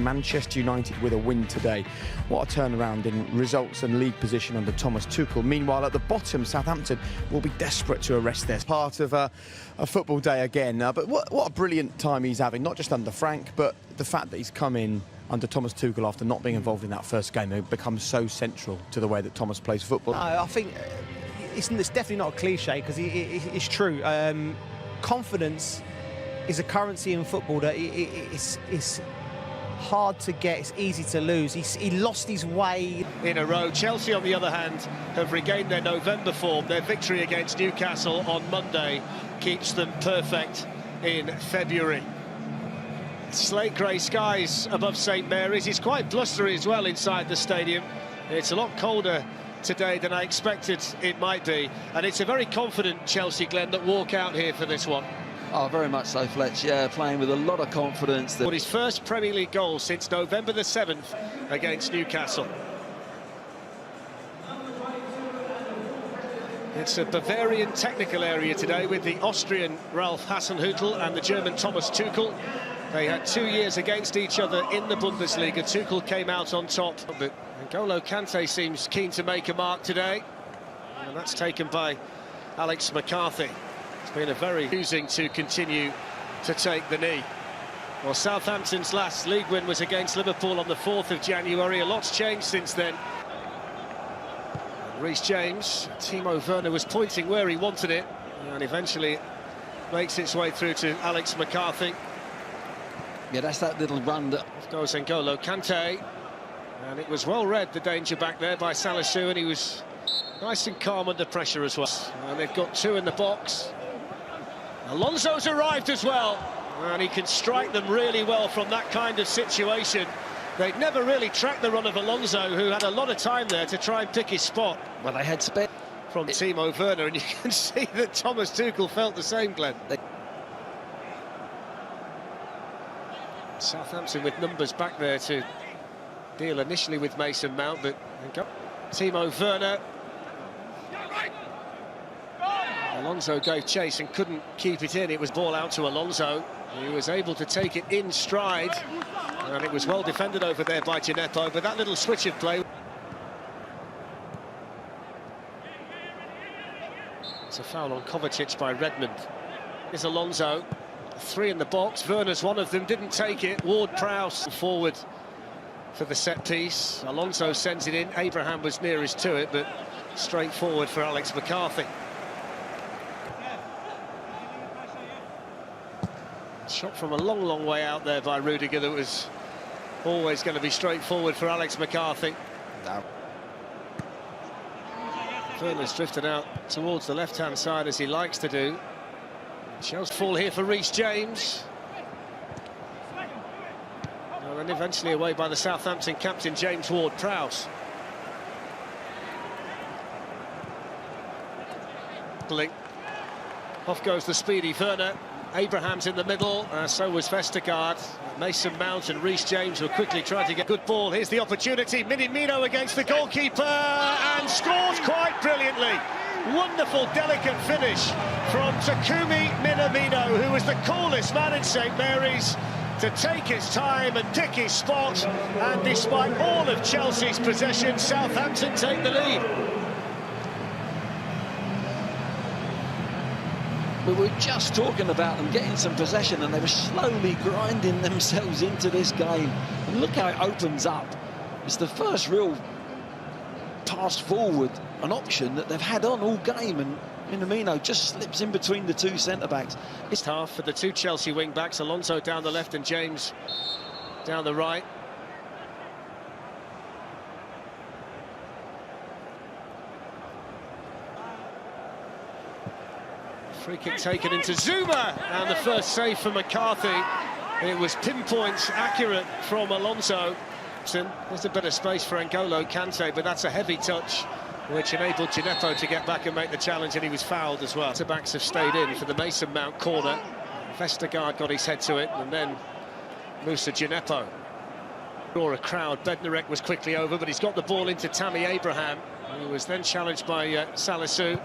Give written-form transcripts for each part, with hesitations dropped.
Manchester United with a win today. What a turnaround in results and league position under Thomas Tuchel. Meanwhile, at the bottom, Southampton will be desperate to arrest this. Part of a football day again. But what a brilliant time he's having, not just under Frank, but the fact that he's come in under Thomas Tuchel after not being involved in that first game. It becomes so central to the way that Thomas plays football. I think it's definitely not a cliche, because it's true. Confidence is a currency in football that it's hard to get, it's easy to lose. He lost his way in a row. Chelsea, on the other hand, have regained their November form. Their victory against Newcastle on Monday keeps them perfect in February. Slate grey skies above St Mary's. It's quite blustery as well inside the stadium. It's a lot colder today than I expected it might be, and it's a very confident Chelsea, Glenn, that walk out here for this one. Oh, very much so, Fletch. Yeah, playing with a lot of confidence. For his first Premier League goal since November the 7th against Newcastle. It's a Bavarian technical area today with the Austrian Ralf Hasenhüttl and the German Thomas Tuchel. They had 2 years against each other in the Bundesliga. Tuchel came out on top, but N'Golo Kante seems keen to make a mark today, and that's taken by Alex McCarthy. It's been a very choosing to continue to take the knee. Well, Southampton's last league win was against Liverpool on the 4th of January. A lot's changed since then. Reece James, Timo Werner was pointing where he wanted it, and eventually makes its way through to Alex McCarthy. Yeah, that's that little run that... Off goes N'Golo Kante, and it was well read, the danger back there by Salisu, and he was nice and calm under pressure as well. And they've got two in the box. Alonso's arrived as well, and he can strike them really well from that kind of situation. They'd never really tracked the run of Alonso, who had a lot of time there to try and pick his spot. Well, they had spent from Timo Werner, and you can see that Thomas Tuchel felt the same, Glenn. Southampton with numbers back there to deal initially with Mason Mount, but Timo Werner. Alonso gave chase and couldn't keep it in. It was ball out to Alonso. He was able to take it in stride, and it was well defended over there by Gineppo, but that little switch of play. It's a foul on Kovacic by Redmond. Here's Alonso. Three in the box. Werner's one of them, didn't take it. Ward-Prowse forward for the set piece. Alonso sends it in. Abraham was nearest to it, but straight forward for Alex McCarthy. Shot from a long, long way out there by Rudiger that was always going to be straightforward for Alex McCarthy. No. Werner's drifted out towards the left-hand side as he likes to do. Chelsea fall here for Reece James. And then eventually away by the Southampton captain, James Ward-Prowse. Off goes the speedy Werner. Abraham's in the middle, so was Vestergaard. Mason Mount and Reece James were quickly trying to get good ball. Here's the opportunity. Minamino against the goalkeeper and scores quite brilliantly. Wonderful, delicate finish from Takumi Minamino, who was the coolest man in St Mary's to take his time and pick his spot. And despite all of Chelsea's possession, Southampton take the lead. We were just talking about them getting some possession, and they were slowly grinding themselves into this game. And look how it opens up. It's the first real pass forward, an option that they've had on all game, and Minamino just slips in between the two centre-backs. It's half for the two Chelsea wing-backs, Alonso down the left and James down the right. Free kick taken into Zuma, and the first save for McCarthy. It was pinpoint accurate from Alonso. There's a bit of space for N'Golo Kante, but that's a heavy touch, which enabled Gineppo to get back and make the challenge, and he was fouled as well. The backs have stayed in for the Mason Mount corner. Vestergaard got his head to it, and then Moussa Gineppo. Draw a crowd. Bednarek was quickly over, but he's got the ball into Tammy Abraham, who was then challenged by Salisu.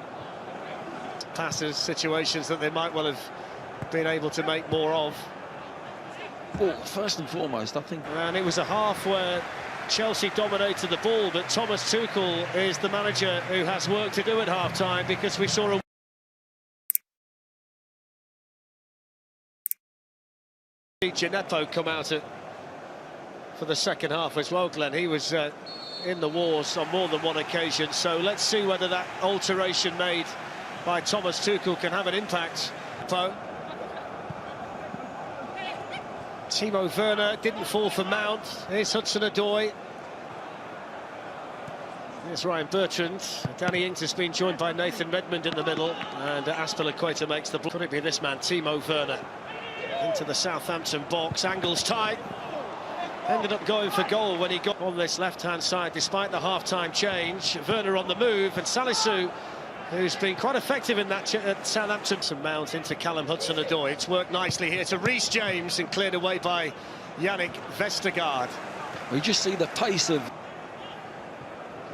Passes, situations that they might well have been able to make more of. Well, first and foremost, I think. And it was a half where Chelsea dominated the ball, but Thomas Tuchel is the manager who has work to do at half-time, because we saw a Gineppo come out for the second half as well, Glenn. He was in the wars on more than one occasion, so let's see whether that alteration made by Thomas Tuchel can have an impact. Timo Werner didn't fall for Mount. Here's Hudson-Odoi. Here's Ryan Bertrand. Danny Ings has been joined by Nathan Redmond in the middle, and Aspilicueta makes the ball. Could it be this man, Timo Werner, into the Southampton box? Angles tight. Ended up going for goal when he got on this left-hand side, despite the half-time change. Werner on the move, and Salisu, who's been quite effective in that at Southampton. Some Mount into Callum Hudson-Odoi. It's worked nicely here to Reece James and cleared away by Yannick Vestergaard. We just see the pace of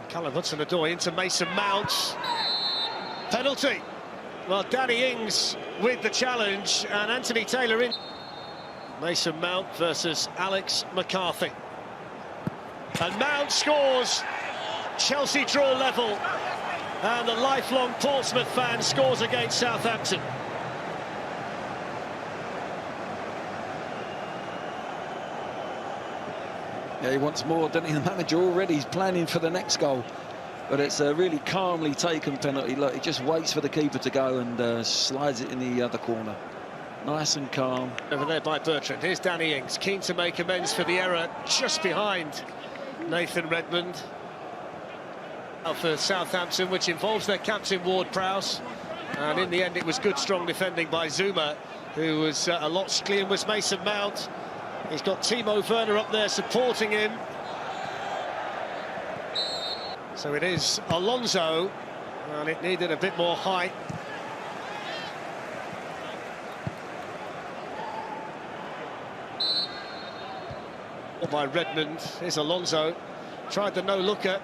Callum Hudson-Odoi into Mason Mount. Penalty. Well, Danny Ings with the challenge, and Anthony Taylor in. Mason Mount versus Alex McCarthy. And Mount scores. Chelsea draw level. And the lifelong Portsmouth fan scores against Southampton. Yeah, he wants more, doesn't he? The manager already is planning for the next goal. But it's a really calmly taken penalty. Look, he just waits for the keeper to go and slides it in the other corner. Nice and calm. Over there by Bertrand. Here's Danny Ings, keen to make amends for the error just behind Nathan Redmond. For Southampton, which involves their captain Ward-Prowse, and in the end it was good strong defending by Zuma, who was a lot clean. Was Mason Mount. He's got Timo Werner up there supporting him, so it is Alonso, and it needed a bit more height. By Redmond. Here's Alonso, tried the no-looker.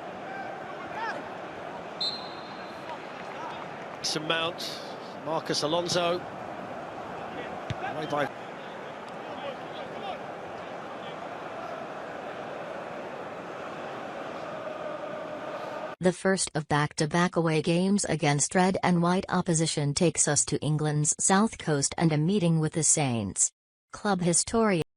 Some Mount, Marcus Alonso. Away by the first of back-to-back away games against red and white opposition takes us to England's South Coast and a meeting with the Saints. Club historian